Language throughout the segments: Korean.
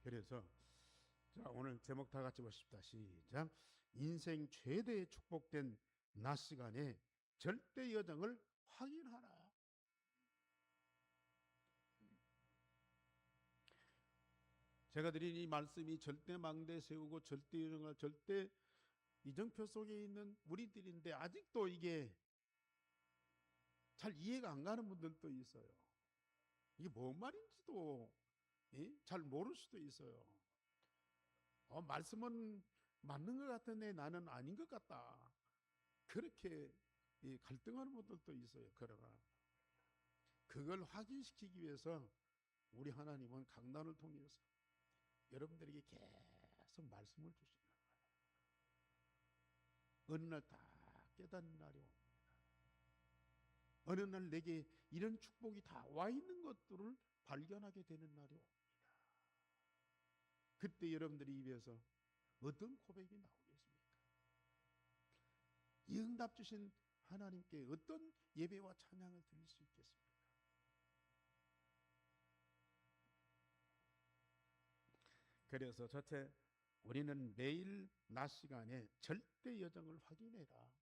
그래서 자, 오늘 제목 다 같이 보십시다. 시작. 인생 최대의 축복된 낮 시간에 절대 여정을 확인하라. 제가 드린 이 말씀이 절대 망대 세우고 절대 여정을 절대 이정표 속에 있는 우리들인데 아직도 이게 잘 이해가 안 가는 분들도 있어요. 이게 뭔 말인지도 잘 모를 수도 있어요. 말씀은 맞는 것 같은데 나는 아닌 것 같다. 그렇게 갈등하는 분들도 있어요. 그러나 그걸 확인시키기 위해서 우리 하나님은 강단을 통해서 여러분들에게 계속 말씀을 주시는 거예요. 어느 날 다 깨닫는 날이 옵니다. 어느 날 내게 이런 축복이 다 와 있는 것들을 발견하게 되는 날이 옵니다. 그때 여러분들이 입에서 어떤 고백이 나오겠습니까? 이 응답 주신 하나님께 어떤 예배와 찬양을 드릴 수 있겠습니까? 그래서 첫째, 우리는 매일 낮 시간에 절대 여정을 확인해라.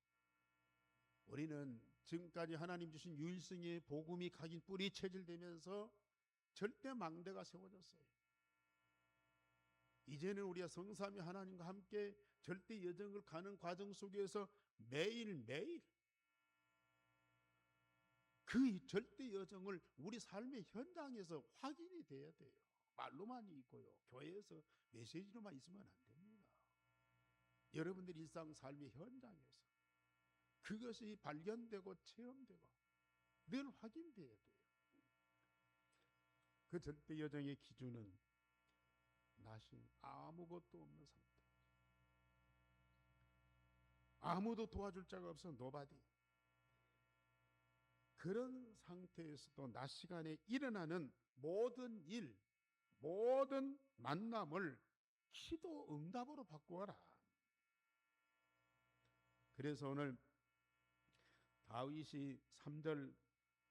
우리는 지금까지 하나님 주신 유일성의 복음이 각인 뿌리 체질되면서 절대 망대가 세워졌어요. 이제는 우리가 성삼위 하나님과 함께 절대 여정을 가는 과정 속에서 매일매일 그 절대 여정을 우리 삶의 현장에서 확인이 돼야 돼요. 말로만 있고요. 교회에서 메시지로만 있으면 안 됩니다. 여러분들 일상 삶의 현장에서 그것이 발견되고 체험되고 늘 확인돼야 돼요. 그 절대 여정의 기준은 낮이 아무것도 없는 상태. 아무도 도와줄 자가 없어 노바디. 그런 상태에서도 낮 시간에 일어나는 모든 일, 모든 만남을 기도 응답으로 바꾸어라. 그래서 오늘 다윗이 3절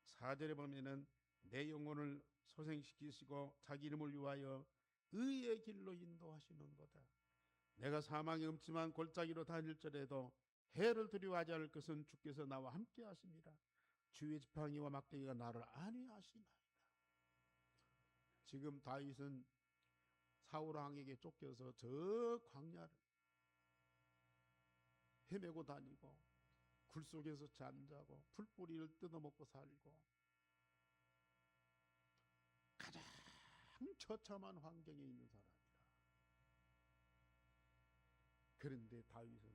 4절에 보면은 내 영혼을 소생시키시고 자기 이름을 위하여 의의 길로 인도하시는도다. 내가 사망의 음침한 골짜기로 다닐지라도 해를 두려워하지 않을 것은 주께서 나와 함께 하십니다. 주의 지팡이와 막대기가 나를 안위하시나이다. 지금 다윗은 사울 왕에게 쫓겨서 저 광야를 헤매고 다니고 굴 속에서 잠자고 풀뿌리를 뜯어먹고 살고 가장 처참한 환경에 있는 사람이라. 그런데 다윗은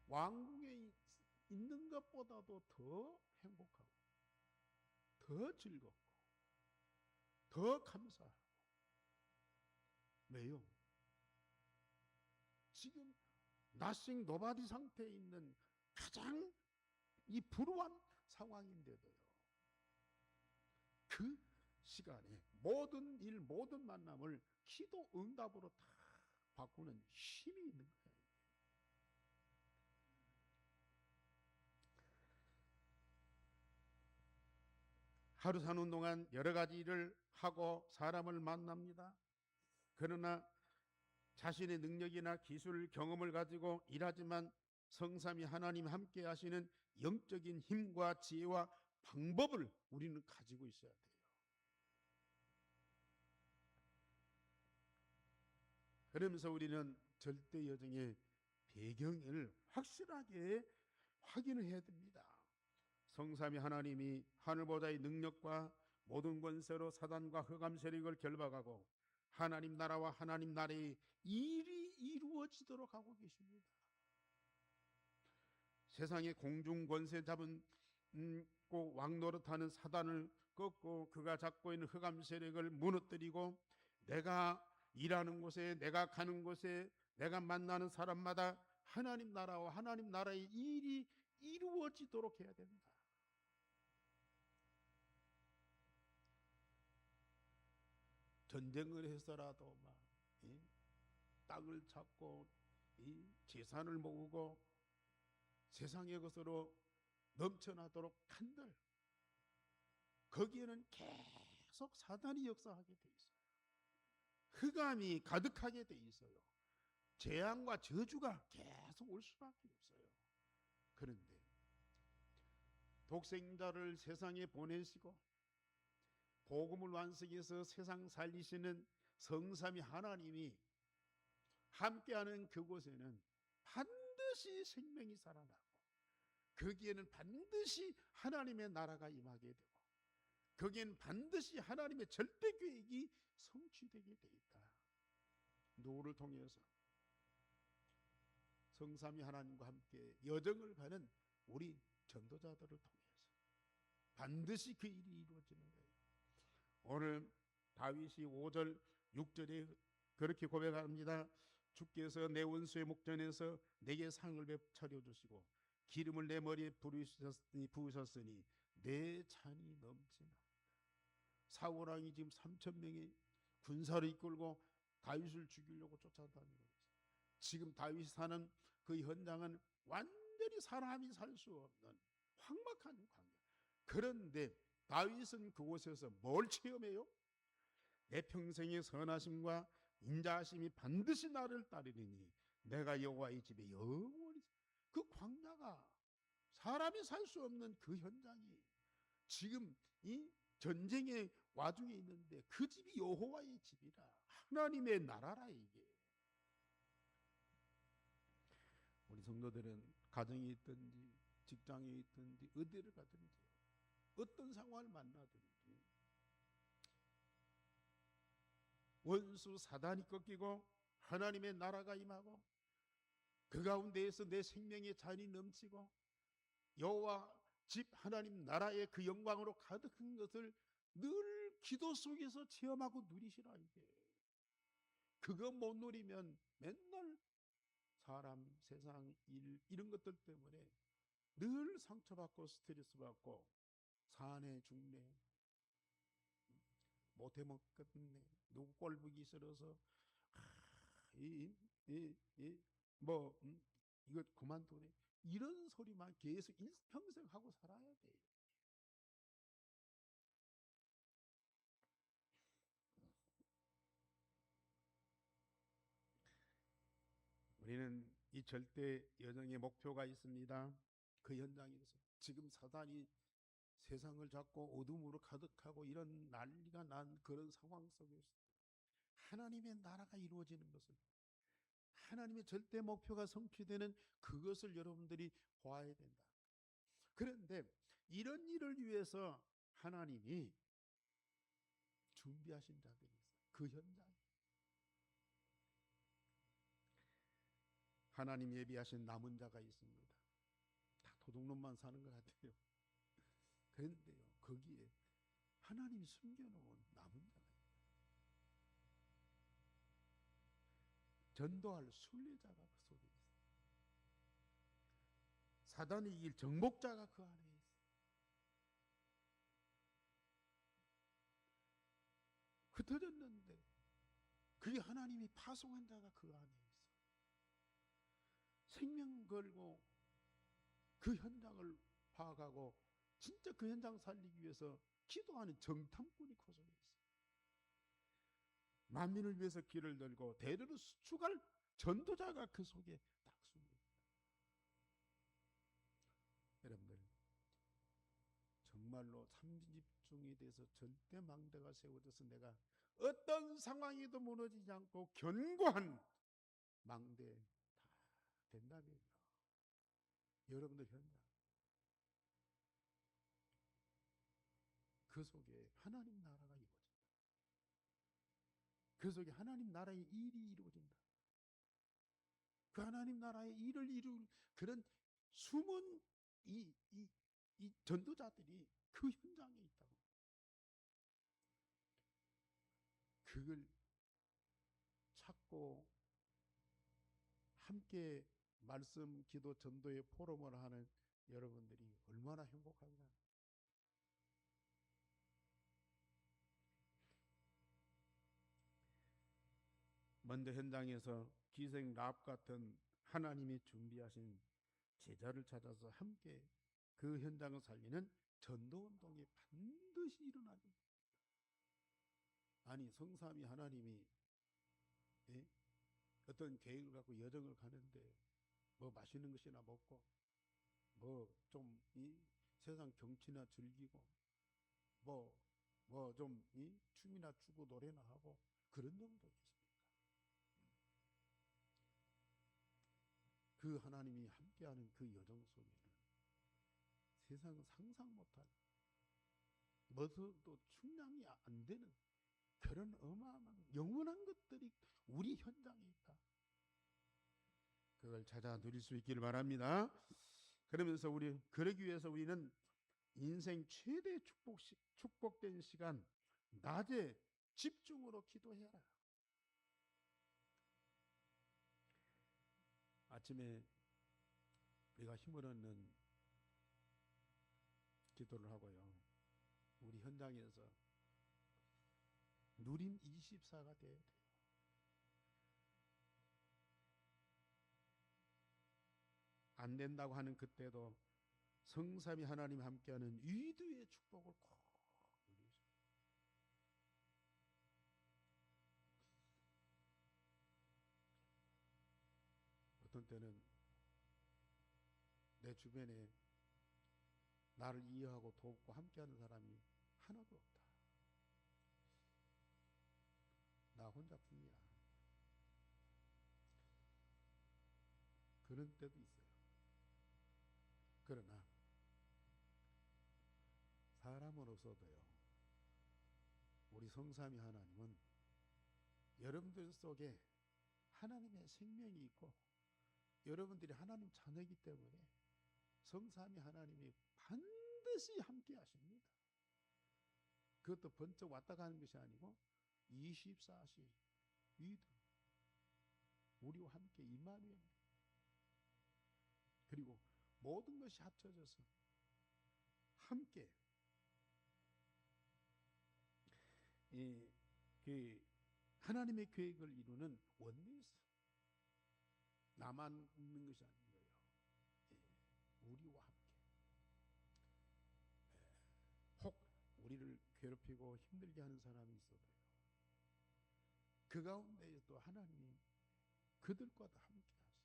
왕궁에 있는 것보다도 더 행복하고 더 즐겁고 더 감사하고. 왜요? 지금 nothing, nobody 상태에 있는 가장 이 불우한 상황인데도요, 그 시간에 모든 일, 모든 만남을 기도 응답으로 다 바꾸는 힘이 있는 거예요. 하루 사는 동안 여러 가지 일을 하고 사람을 만납니다. 그러나 자신의 능력이나 기술, 경험을 가지고 일하지만 성삼위 하나님 함께 하시는 영적인 힘과 지혜와 방법을 우리는 가지고 있어야 돼요. 그러면서 우리는 절대 여정의 배경을 확실하게 확인을 해야 됩니다. 성삼위 하나님이 하늘보다의 능력과 모든 권세로 사단과 흑암 세력을 결박하고 하나님 나라와 하나님 나라의 일이 이루어지도록 하고 계십니다. 세상의 공중 권세 잡은 왕노릇하는 사단을 꺾고 그가 잡고 있는 흑암 세력을 무너뜨리고 내가 일하는 곳에, 내가 가는 곳에, 내가 만나는 사람마다 하나님 나라와 하나님 나라의 일이 이루어지도록 해야 된다. 전쟁을 해서라도 막 땅을 찾고 재산을 모으고 세상의 것으로 넘쳐나도록 한들 거기에는 계속 사단이 역사하게 돼 있어요. 흑암이 가득하게 돼 있어요. 재앙과 저주가 계속 올 수밖에 없어요. 그런데 독생자를 세상에 보내시고 복음을 완성해서 세상 살리시는 성삼위 하나님이 함께하는 그곳에는 반드시 생명이 살아나고 거기에는 반드시 하나님의 나라가 임하게 되고 거기에는 반드시 하나님의 절대 계획이 성취되게 돼 있다. 누구를 통해서? 성삼위 하나님과 함께 여정을 가는 우리 전도자들을 통해서 반드시 그 일이 이루어지는 거예요. 오늘 다윗이 5절 6절에 그렇게 고백합니다. 주께서 내 원수의 목전에서 내게 상을 차려주시고 기름을 내 머리에 부으셨으니 내 잔이 넘치나. 사울왕이 지금 3,000명의 군사를 이끌고 다윗을 죽이려고 쫓아다니고 있어요. 지금 다윗이 사는 그 현장은 완전히 사람이 살 수 없는 황막한 광야. 그런데 다윗은 그곳에서 뭘 체험해요? 내 평생의 선하심과 인자하심이 반드시 나를 따르리니 내가 여호와의 집에 영원히. 그 광야가 사람이 살 수 없는 그 현장이 지금 이 전쟁의 와중에 있는데 그 집이 여호와의 집이라, 하나님의 나라라. 이게 우리 성도들은 가정에 있든지 직장에 있든지 어디를 가든지 어떤 상황을 만나든지 원수 사단이 꺾이고 하나님의 나라가 임하고 그 가운데에서 내 생명의 잔이 넘치고 여호와 집 하나님 나라의 그 영광으로 가득한 것을 늘 기도 속에서 체험하고 누리시라. 이게 그거 못 누리면 맨날 사람, 세상, 일 이런 것들 때문에 늘 상처받고 스트레스 받고 사내 죽네, 못해 먹겠네, 누구 꼴 보기 싫어서 이거 그만두네, 이런 소리만 계속 일평생 하고 살아야 돼요. 우리는 이 절대 여정의 목표가 있습니다. 그 현장에서 지금 사단이 세상을 잡고 어둠으로 가득하고 이런 난리가 난 그런 상황 속에서 하나님의 나라가 이루어지는 것을, 하나님의 절대 목표가 성취되는 그것을 여러분들이 보아야 된다. 그런데 이런 일을 위해서 하나님이 준비하신 자들이 있어요. 그 현장에 하나님 예비하신 남은 자가 있습니다. 다 도둑놈만 사는 것 같아요. 그런데요, 거기에 하나님이 숨겨놓은 남은 자가 있어요. 전도할 순례자가 그 속에 있어요. 사단이 이길 정복자가 그 안에 있어요. 흩어졌는데 그게 하나님이 파송한 자가 그 안에 있어요. 생명 걸고 그 현장을 파악하고 진짜 그 현장 살리기 위해서 기도하는 정탐꾼이 그 속에 있어요. 만민을 위해서 길을 들고 대대로 수축할 전도자가 그 속에 딱 숨어 있다. 여러분들 정말로 참집중에 대해서 절대 망대가 세워져서 내가 어떤 상황에도 무너지지 않고 견고한 망대 다 된다면요, 여러분들 현장 그 속에 하나님 나라가 이루어진다. 그 속에 하나님 나라의 일이 이루어진다. 그 하나님 나라의 일을 이룰 그런 숨은 이 전도자들이 그 현장에 있다고. 그걸 찾고 함께 말씀, 기도, 전도의 포럼을 하는 여러분들이 얼마나 행복한가. 먼저 현장에서 기생 라합 같은 하나님이 준비하신 제자를 찾아서 함께 그 현장을 살리는 전도운동이 반드시 일어나야 됩니다. 아니 성삼위 하나님이 예? 어떤 계획을 갖고 여정을 가는데 뭐 맛있는 것이나 먹고 뭐 좀 이 세상 경치나 즐기고 뭐 좀 이 춤이나 추고 노래나 하고 그런 정도겠습니까? 그 하나님이 함께하는 그 여정 속에는 세상은 상상 못할 뭐도 충량이 안 되는 그런 어마어마한 영원한 것들이 우리 현장에 있다. 그걸 찾아 누릴 수 있기를 바랍니다. 그러면서 그러기 위해서 우리는 인생 최대 축복된 시간 낮에 집중으로 기도해라. 아침에 우리가 힘을 얻는 기도를 하고요. 우리 현장에서 누림 24가 돼야 돼요. 안 된다고 하는 그때도 성삼위 하나님 함께하는 위두의 축복을 꼭 누리죠. 어떤 때는 내 주변에 나를 이해하고 돕고 함께하는 사람이 하나도 없다. 나 혼자뿐이야. 그런 때도 있어요. 그러나 사람으로서도요. 우리 성삼위 하나님은 여러분들 속에 하나님의 생명이 있고 여러분들이 하나님 자녀이기 때문에 성삼위 하나님이 반드시 함께 하십니다. 그것도 번쩍 왔다 가는 것이 아니고 24시 위드 우리와 함께 임마누엘 그리고 모든 것이 합쳐져서 함께 그 하나님의 계획을 이루는 원리스 나만 있는 것이 아닌 거예요. 우리와 함께 혹 우리를 괴롭히고 힘들게 하는 사람이 있어도요. 그 가운데에 또 하나님이 그들과도 함께 하세요.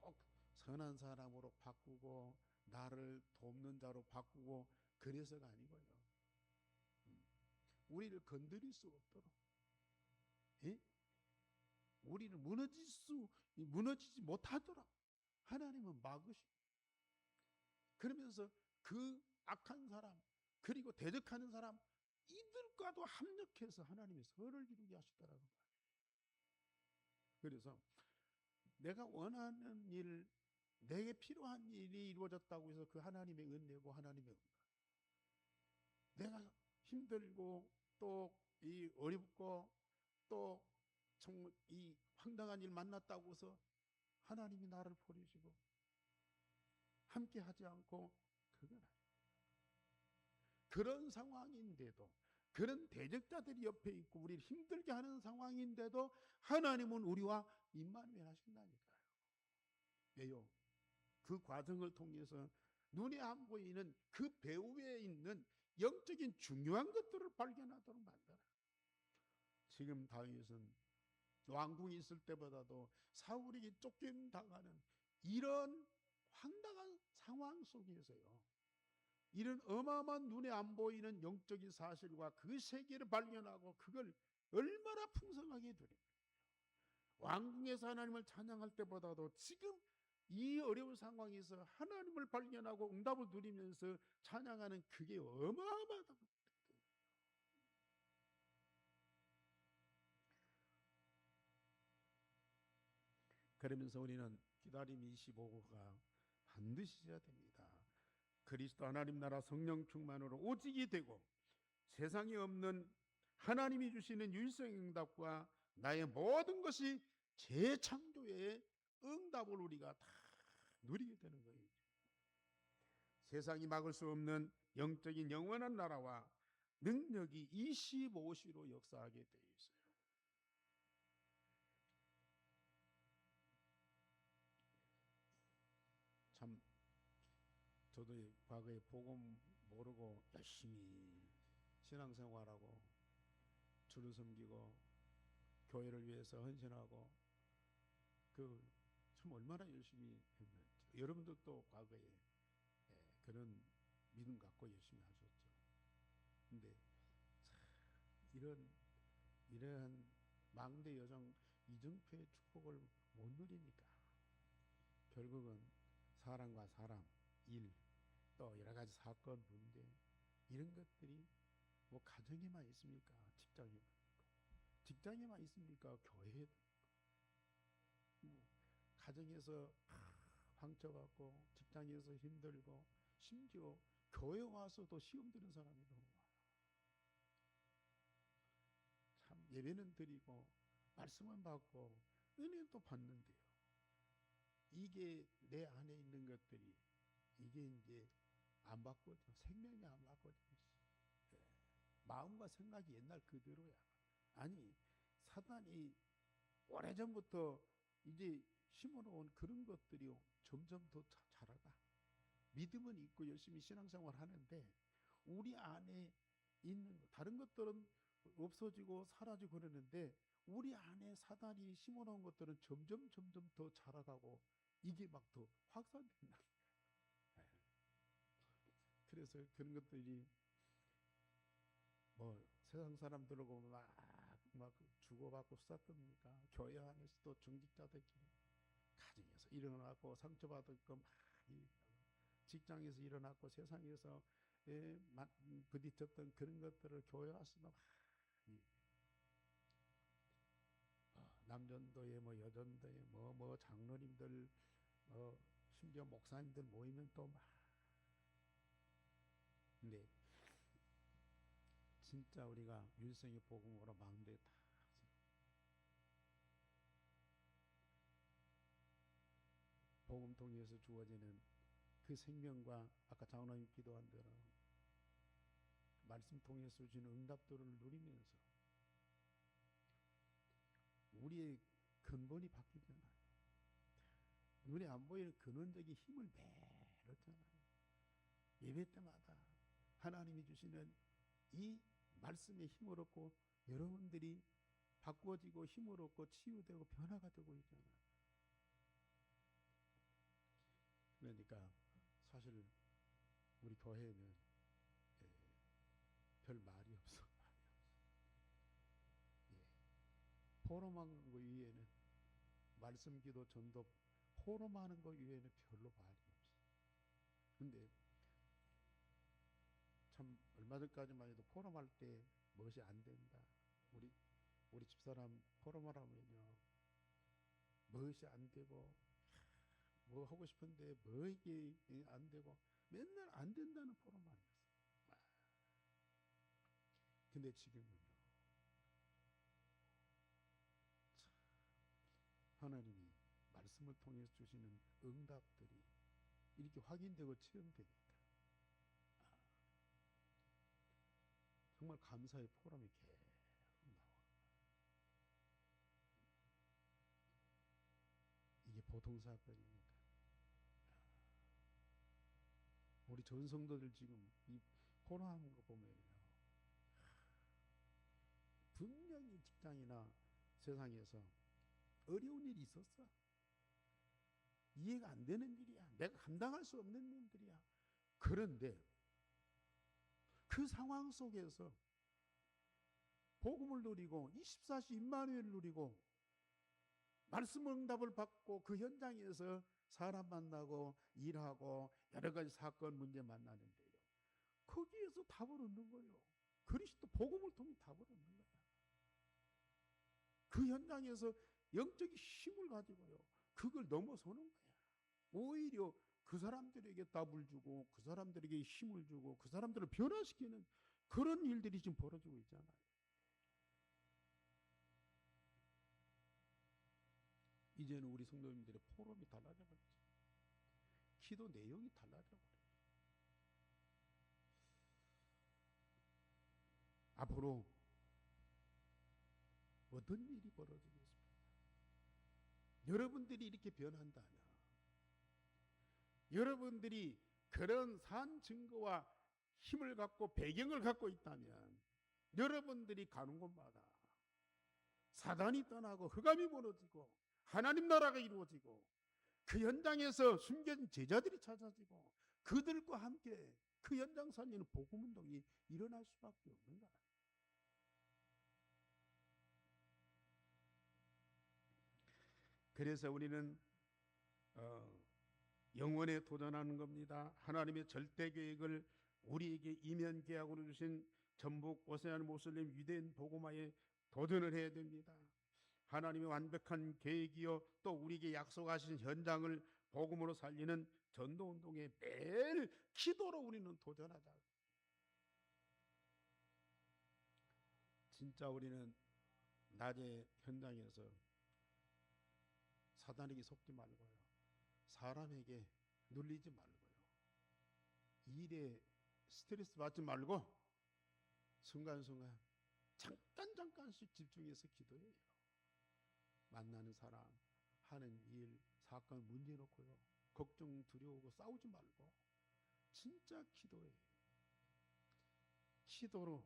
꼭 선한 사람으로 바꾸고 나를 돕는 자로 바꾸고 그래서가 아니고요. 우리를 건드릴 수 없도록 우리를 무너지지 못하도록 하나님은 막으시고 그러면서 그 악한 사람 그리고 대적하는 사람 이들과도 합력해서 하나님의 선을 이루게 하시더라는 거예요. 그래서 내가 원하는 일 내게 필요한 일이 이루어졌다고 해서 그 하나님의 은혜고 하나님의 응답 내가 힘들고 또 이 어렵고 또 정말 이 황당한 일 만났다고 해서 하나님이 나를 버리시고 함께 하지 않고 그건 아니에요. 그런 상황인데도 그런 대적자들이 옆에 있고 우리를 힘들게 하는 상황인데도 하나님은 우리와 임마누엘 하신다니까요. 왜요? 그 과정을 통해서 눈에 안 보이는 그 배후에 있는 영적인 중요한 것들을 발견하도록 만들어요. 지금 다윗은 왕궁에 있을 때보다도 사울에게 쫓김당하는 이런 황당한 상황 속에서요. 이런 어마어마한 눈에 안 보이는 영적인 사실과 그 세계를 발견하고 그걸 얼마나 풍성하게 누립니까? 왕궁에서 하나님을 찬양할 때보다도 지금 이 어려운 상황에서 하나님을 발견하고 응답을 누리면서 찬양하는 그게 어마어마하다고. 그러면서 우리는 기다림 25호가 반드시 해야 됩니다. 그리스도 하나님 나라 성령 충만으로 오직이 되고 세상에 없는 하나님이 주시는 유일성 응답과 나의 모든 것이 재창조의 응답을 우리가 다 누리게 되는 거예요. 세상이 막을 수 없는 영적인 영원한 나라와 능력이 25시로 역사하게 되어 있어요. 참 저도 과거에 복음 모르고 열심히 신앙생활하고 주를 섬기고 교회를 위해서 헌신하고 참 얼마나 열심히 했는지. 여러분들도 과거에 그런 믿음 갖고 열심히 하셨죠. 근데 이러한 망대 여정 이정표의 축복을 못 누리니까 결국은 사람과 사람, 일, 또 여러 가지 사건, 문제 이런 것들이 뭐 가정에만 있습니까? 직장에만 있습니까? 교회에 가정에서 상처받고 직장에서 힘들고 심지어 교회 와서도 시험 드는 사람이 너무 많아. 참 예배는 드리고 말씀은 받고 은혜는 또 받는데요. 이게 내 안에 있는 것들이 이게 이제 안 바꿔져. 생명이 안 바꿔져. 마음과 생각이 옛날 그대로야. 아니 사단이 오래전부터 이제 심어놓은 그런 것들이 점점 더 자라가. 믿음은 있고 열심히 신앙생활 하는데 우리 안에 있는 다른 것들은 없어지고 사라지고 그러는데 우리 안에 사단이 심어놓은 것들은 점점 더 자라가고 이게 막 더 확산된다. 그래서 그런 것들이 뭐 세상 사람들하고 막 주고받고 수다 떱니까? 교회 안에서도 중직자들끼리 가정에서 일어나고 상처받을 거 막 직장에서 일어났고 세상에서 부딪혔던 그런 것들을 교회 와서도 막 남전도에 뭐 여전도에 뭐 장로님들 심지어 목사님들 모이면 또 막 근데 진짜 우리가 율성의 복음으로 망대에 다 복음 통해서 주어지는 그 생명과 아까 장로님 기도한 대로 말씀 통해서 주는 응답들을 누리면서 우리의 근본이 바뀌잖아요. 눈에 안 보이는 근원적인 힘을 매일 얻잖아요. 예배 때마다 하나님이 주시는 이 말씀의 힘을 얻고 여러분들이 바꾸어지고 힘을 얻고 치유되고 변화가 되고 있잖아요. 그러니까 사실 우리 교회는 별 말이 없어. 포럼하는 거 이외에는 말씀 기도 전도 포럼하는 거 이외에는 별로 말이 없어. 근데 참 얼마 전까지만 해도 포럼할 때 무엇이 안 된다. 우리 집사람 포럼하라면요 무엇이 안 되고 뭐 하고 싶은데 뭐 이게 안 되고 맨날 안 된다는 포럼만이었어. 근데 지금은요 하나님이 말씀을 통해서 주시는 응답들이 이렇게 확인되고 체험되니까 정말 감사의 포럼이 계속 나와. 이게 보통 사건입니까? 우리 전 성도들 지금 이 포럼하는 거 보면요 분명히 직장이나 세상에서 어려운 일이 있었어. 이해가 안 되는 일이야. 내가 감당할 수 없는 일들이야. 그런데 그 상황 속에서 복음을 누리고 24시 임마누엘을 누리고 말씀 응답을 받고 그 현장에서 사람 만나고 일하고 여러 가지 사건 문제 만나는데요. 거기에서 답을 얻는 거예요. 그리스도 복음을 통해 답을 얻는 거야. 그 현장에서 영적인 힘을 가지고요. 그걸 넘어서는 거야. 오히려 그 사람들에게 답을 주고 그 사람들에게 힘을 주고 그 사람들을 변화시키는 그런 일들이 지금 벌어지고 있잖아요. 이제는 우리 성도님들의 포럼이 달라져 버렸죠. 기도 내용이 달라져 버려요. 앞으로 어떤 일이 벌어지겠습니까? 여러분들이 이렇게 변한다면 여러분들이 그런 산 증거와 힘을 갖고 배경을 갖고 있다면 여러분들이 가는 곳마다 사단이 떠나고 흑암이 무너지고 하나님 나라가 이루어지고 그 현장에서 숨겨진 제자들이 찾아지고 그들과 함께 그 연장선에는 복음운동이 일어날 수밖에 없는 거야. 그래서 우리는 영원에 도전하는 겁니다. 하나님의 절대 계획을 우리에게 이면 계약으로 주신 전북 오세안 모슬림 유대인 복음화에 도전을 해야 됩니다. 하나님의 완벽한 계획이요 또 우리에게 약속하신 현장을 복음으로 살리는 전도운동에 매일 기도로 우리는 도전하자. 진짜 우리는 낮에 현장에서 사단에게 속지 말고요, 사람에게 눌리지 말고요, 일에 스트레스 받지 말고 순간순간 잠깐씩 집중해서 기도해요. 만나는 사람, 하는 일, 사건 문제 놓고요, 걱정 두려워하고 싸우지 말고 진짜 기도해요. 기도로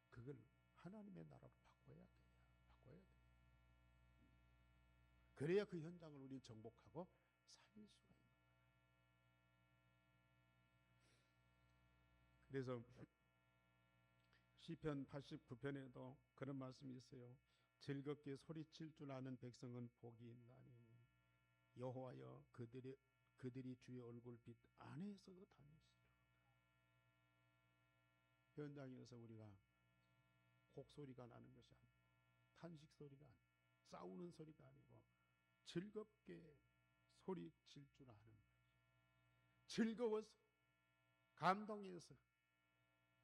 그걸 하나님의 나라로 바꿔야 돼요. 그래야 그 현장을 우리 정복하고 살릴 수가 있는 거예요. 그래서 시편 89편에도 그런 말씀이 있어요. 즐겁게 소리칠 줄 아는 백성은 복이 있나니 여호와여 그들이 주의 얼굴빛 안에서 다니시리로다. 현장에서 우리가 곡소리가 나는 것이 아니고 탄식 소리가 아니고 싸우는 소리가 아니고 즐겁게 소리칠 줄 아는 거예요. 즐거워서 감동해서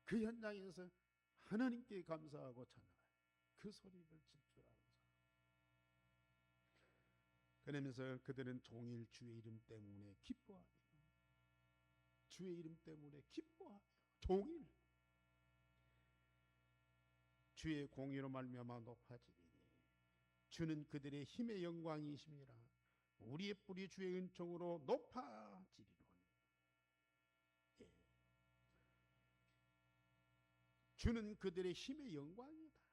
그 현장에서 하나님께 감사하고 찬양해요. 그 소리를 칠 줄 아는 사람. 그러면서 그들은 종일 주의 이름 때문에 기뻐하며 주의 이름 때문에 기뻐하며 종일 주의 공의로 말미암아 높아지리니 주는 그들의 힘의 영광이심이라. 우리의 뿌리 주의 은총으로 높아지리로니. 예. 주는 그들의 힘의 영광이다.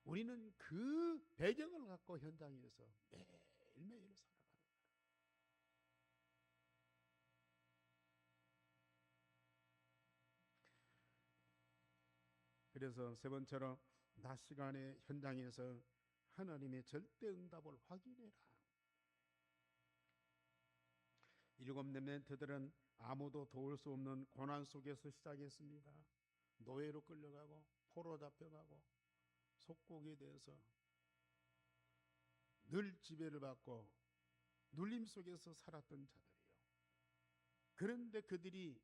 우리는 그 배경을 갖고 현장에서 매일매일 살아가는 거야. 그래서 세 번째로 낮 시간에 현장에서 하나님의 절대 응답을 확인해라. 7 렘넌트들은 아무도 도울 수 없는 고난 속에서 시작했습니다. 노예로 끌려가고 포로 잡혀가고 속국에 대해서 늘 지배를 받고 눌림 속에서 살았던 자들이에요. 그런데 그들이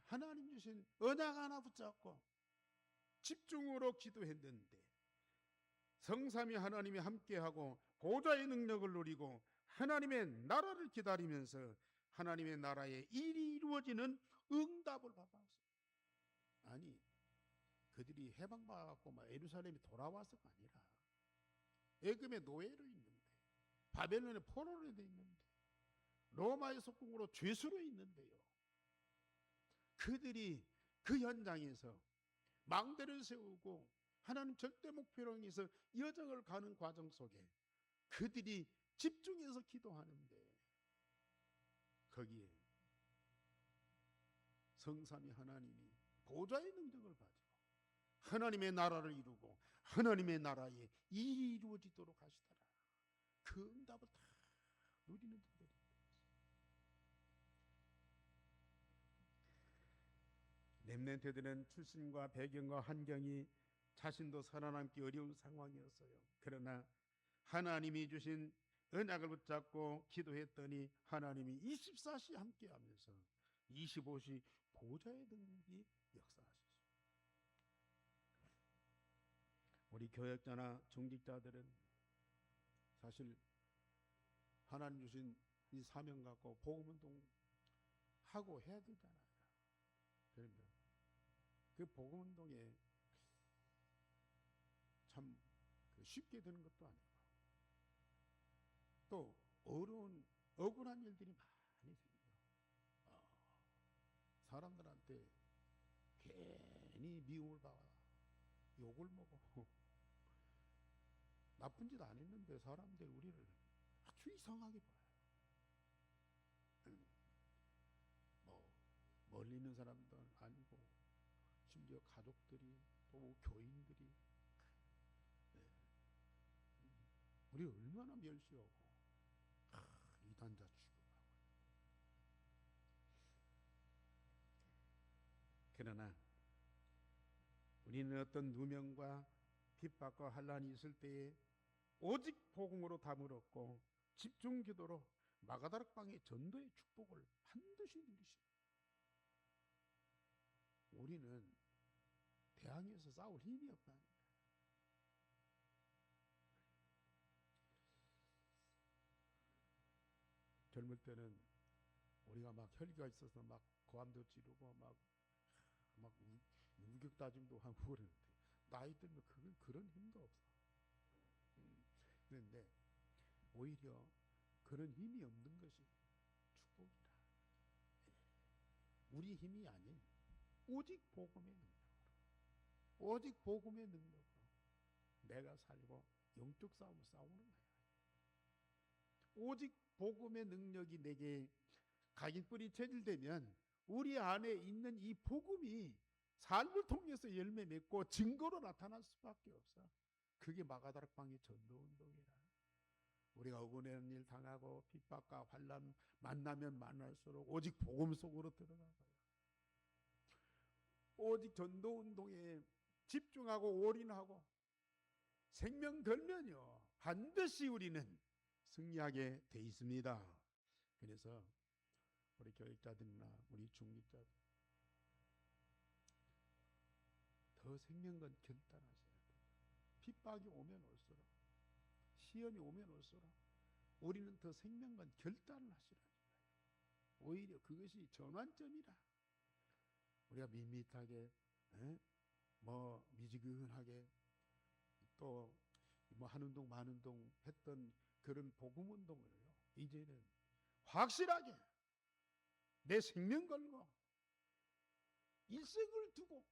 하나님 주신 언약 하나 붙잡고 집중으로 기도했는데 성삼위 하나님이 함께하고 보좌의 능력을 누리고 하나님의 나라를 기다리면서 하나님의 나라의 일이 이루어지는 응답을 받았어요. 아니, 그들이 해방받았고 막 예루살렘에 돌아와서가 아니라 애굽의 노예로 있는데, 바벨론의 포로로 돼 있는데, 로마의 속국으로 죄수로 있는데요, 그들이 그 현장에서 망대를 세우고 하나님 절대 목표로 해서 여정을 가는 과정 속에 그들이 집중해서 기도하는데 거기에 성삼위 하나님이 보좌의 능력을 가지고 하나님의 나라를 이루고 하나님의 나라에 일이 이루어지도록 하시더라. 그 응답을 다 누리는 분들이 렘넌트들은 출신과 배경과 환경이 자신도 살아남기 어려운 상황이었어요. 그러나 하나님이 주신 언약을 붙잡고 기도했더니 하나님이 24시 함께하면서 25시 보좌의 능력이 역사하셨어요. 우리 교역자나 중직자들은 사실 하나님 주신 이 사명 갖고 복음운동 하고 해야 되잖아요. 그러면 그 복음운동에 참 쉽게 되는 것도 아니고 또 어려운 억울한 일들이 많이 생겨요. 사람들한테 괜히 미움을 받아 욕을 먹어. 나쁜 짓 안 했는데 사람들이 우리를 아주 이상하게 봐요. 뭐 멀리 있는 사람도 아니고 심지어 가족들이 또 교인들이 우리 얼마나 멸시하고 이단자 취급하고. 그러나 우리는 어떤 누명과 핍박과 환난이 있을 때에 오직 복음으로 답을 얻고 집중 기도로 마가다락방의 전도의 축복을 반드시 누리십니다. 우리는 대항에서 싸울 힘이 없다는 거예요. 젊을 때는 우리가 막 혈기가 있어서 막 고함도 지르고 막 우격다짐도 하고 그러는데 나이 들면 그런 힘도 없어. 그런데 오히려 그런 힘이 없는 것이 축복이다. 우리 힘이 아닌 오직 복음의 능력으로, 오직 복음의 능력으로 내가 살고 영적 싸움을 싸우는 거야. 오직 복음의 능력이 내게 각인뿔이 체질되면 우리 안에 있는 이 복음이 삶을 통해서 열매 맺고 증거로 나타날 수밖에 없어. 그게 마가다락방의 전도운동이라. 우리가 억울한 일 당하고 핍박과 환난 만나면 만날수록 오직 복음 속으로 들어가고요. 오직 전도운동에 집중하고 올인하고 생명 걸면요 반드시 우리는 승리하게 돼 있습니다. 그래서 우리 교육자들이나 우리 중직자들 더 생명건 결단하셔야 돼요. 핍박이 오면 올수록, 시험이 오면 올수록 우리는 더 생명건 결단을 하시라는 거예요. 오히려 그것이 전환점이라. 우리가 밋밋하게 미지근하게 또 뭐 한운동 만운동 했던 그런 복음운동을요 이제는 확실하게 내 생명 걸고 일생을 두고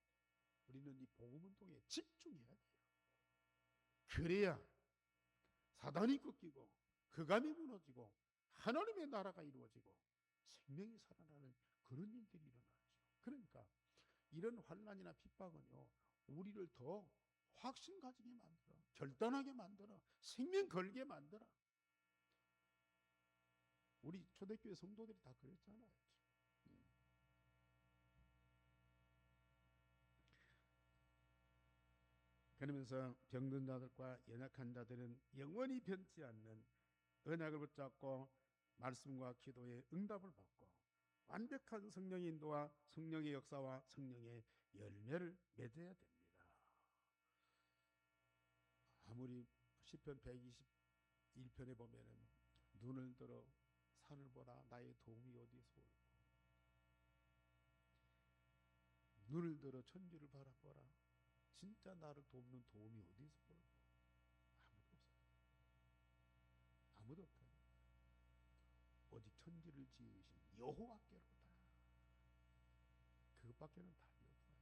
우리는 이 복음운동에 집중해야 돼요. 그래야 사단이 꺾이고 흑암이 무너지고 하나님의 나라가 이루어지고 생명이 살아나는 그런 일들이 일어나죠. 그러니까 이런 환난이나 핍박은요 우리를 더 확신 가지게 만들어, 결단하게 만들어, 생명 걸게 만들어. 우리 초대교회 성도들이 다 그랬잖아요. 그러면서 병든 자들과 연약한 자들은 영원히 변치 않는 언약을 붙잡고 말씀과 기도의 응답을 받고 완벽한 성령의 인도와 성령의 역사와 성령의 열매를 맺어야 됩니다. 아무리 시편 121편에 보면은 눈을 들어 산을 보라 나의 도움이 어디서 올까. 눈을 들어 천지를 바라보라 진짜 나를 돕는 도움이 어디서 올까. 아무도 없어요. 아무도 없다. 오직 천지를 지으신 여호와께로다. 그것밖에는 답이 없어요.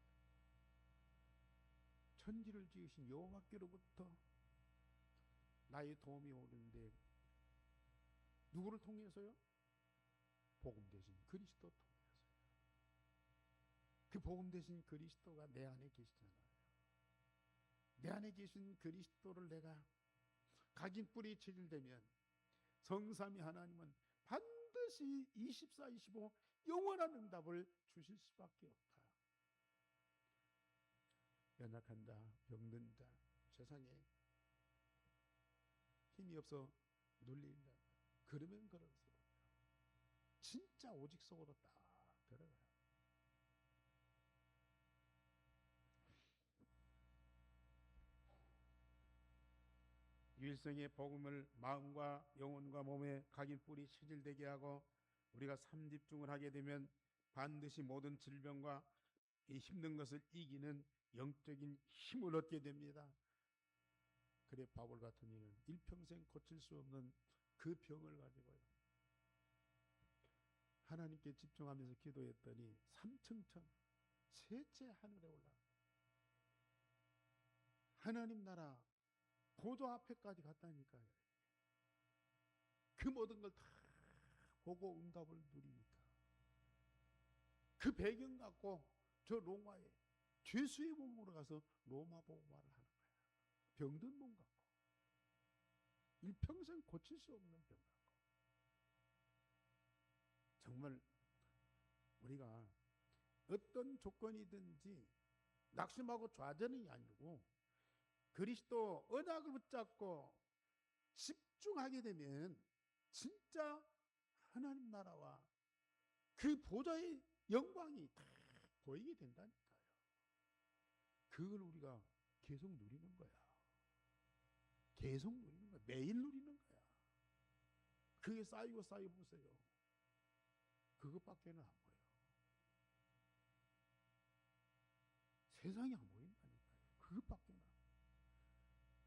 천지를 지으신 여호와께로부터 나의 도움이 오는데 누구를 통해서요? 복음 대신 그리스도 통해서요. 그 복음 대신 그리스도가 내 안에 계시잖아요. 내 안에 계신 그리스도를 내가 각인 뿌리 체질되면 성삼위 하나님은 반드시 24-25 영원한 응답을 주실 수밖에 없다. 연약한 자, 병든 자, 세상에 힘이 없어 눌린 자 그러면 그럴수록 진짜 오직 속으로 딱 들어가요. 유일성의 복음을 마음과 영혼과 몸에 각인 뿌리 체질되게 하고 우리가 삼집중을 하게 되면 반드시 모든 질병과 이 힘든 것을 이기는 영적인 힘을 얻게 됩니다. 그래 바울 같은 이는 일평생 고칠 수 없는 그 병을 가지고요 하나님께 집중하면서 기도했더니 삼층천 셋째 하늘에 올라 하나님 나라 보좌 앞에까지 갔다니까요. 그 모든 걸 다 보고 응답을 누리니까 그 배경 갖고 저 로마에 죄수의 몸으로 가서 로마 복음화를 하는 거야. 병든 몸 갖고 일평생 고칠 수 없는 병 갖고 정말 우리가 어떤 조건이든지 낙심하고 좌절이 아니고 그리스도 언약을 붙잡고 집중하게 되면 진짜 하나님 나라와 그 보좌의 영광이 다 보이게 된다니까요. 그걸 우리가 계속 누리는 거야. 계속 누리는 거야. 매일 누리는 거야. 그게 쌓이고 쌓여 보세요. 그것밖에는 안 보여. 세상이 안 보인다니까요. 그것밖에는 안 보여.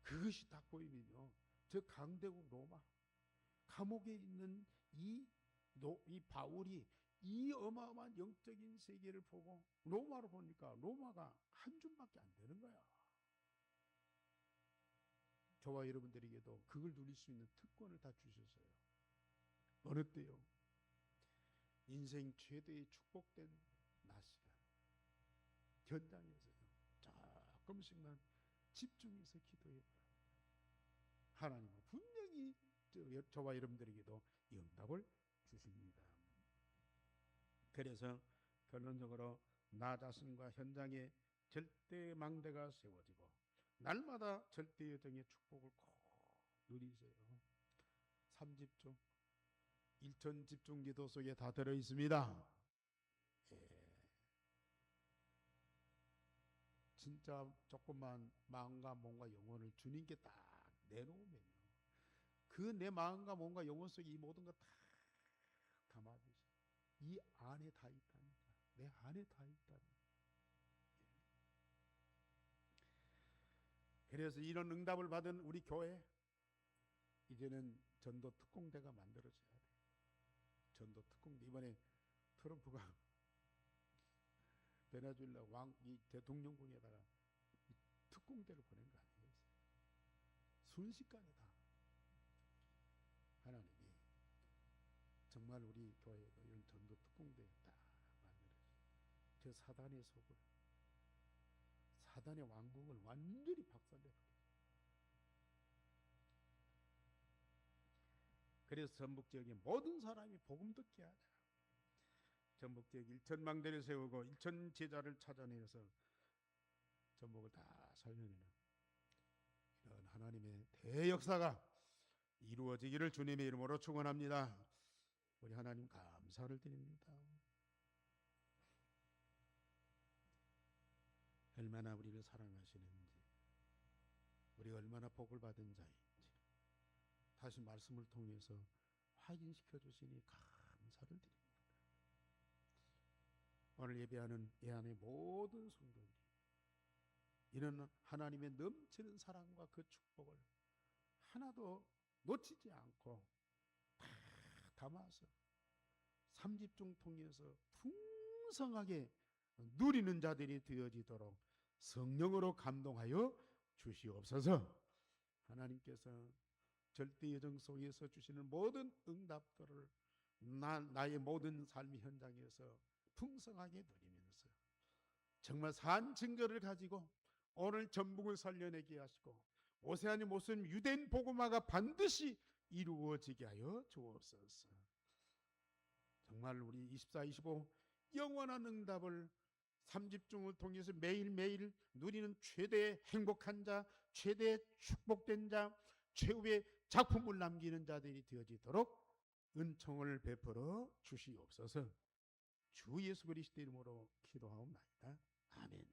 그것이 딱 보이면요. 저 강대국 로마 감옥에 있는 이 바울이 이 어마어마한 영적인 세계를 보고 로마로 보니까 로마가 한 줌밖에 안 되는 거야. 저와 여러분들에게도 그걸 누릴 수 있는 특권을 다 주셨어요. 어느 때요? 인생 최대의 축복된 낮 시간 현장에서요. 조금씩만 집중해서 기도해보라. 하나님은 분명히 저와 여러분들에게도 응답을 주십니다. 그래서 결론적으로 나 자신과 현장에 절대 망대가 세워지고 날마다 절대 여정의 축복을 꼭 누리세요. 3집중 1천 집중기도 속에 다 들어있습니다. 진짜 조금만 마음과 몸과 영혼을 주님께 딱 내놓으면요. 그 내 마음과 몸과 영혼 속에 이 모든 거 다 담아주세요. 이 안에 다 있다니까. 내 안에 다 있다니까. 그래서 이런 응답을 받은 우리 교회 이제는 전도 특공대가 만들어져야 돼. 전도 특공대. 이번에 트럼프가 베네수엘라 이 대통령궁에다가 이 특공대를 보낸 거 아니겠어요? 순식간에 다 하나님이 정말 우리 교회도 이런 전도 특공대 딱 만들어서 저 사단의 속을 사단의 왕국을 완전히 박살내버려. 그래서 전북 지역의 모든 사람이 복음 듣게 하자. 전북 지역 1천 망대를 세우고 1천 제자를 찾아내서 전북을 다 살려내는 이런 하나님의 대역사가 이루어지기를 주님의 이름으로 축원합니다. 우리 하나님 감사를 드립니다. 얼마나 우리를 사랑하시는지, 우리가 얼마나 복을 받은 자인지 다시 말씀을 통해서 확인시켜 주시니 감사를 드립니다. 오늘 예배하는 이 안의 모든 성도들이 이런 하나님의 넘치는 사랑과 그 축복을 하나도 놓치지 않고 다 담아서 3집중 통해서 풍성하게 누리는 자들이 되어지도록 성령으로 감동하여 주시옵소서. 하나님께서 절대 여정 속에서 주시는 모든 응답들을 나의 모든 삶의 현장에서 풍성하게 누리면서 정말 산 증거를 가지고 오늘 전북을 살려내게 하시고 오세아니 모습 유대인 복음화가 반드시 이루어지게 하여 주옵소서. 정말 우리 24, 25 영원한 응답을 3집중을 통해서 매일매일 누리는 최대의 행복한 자, 최대의 축복된 자, 최후의 작품을 남기는 자들이 되어지도록 은총을 베풀어 주시옵소서. 주 예수 그리스도 이름으로 기도하옵나이다. 아멘.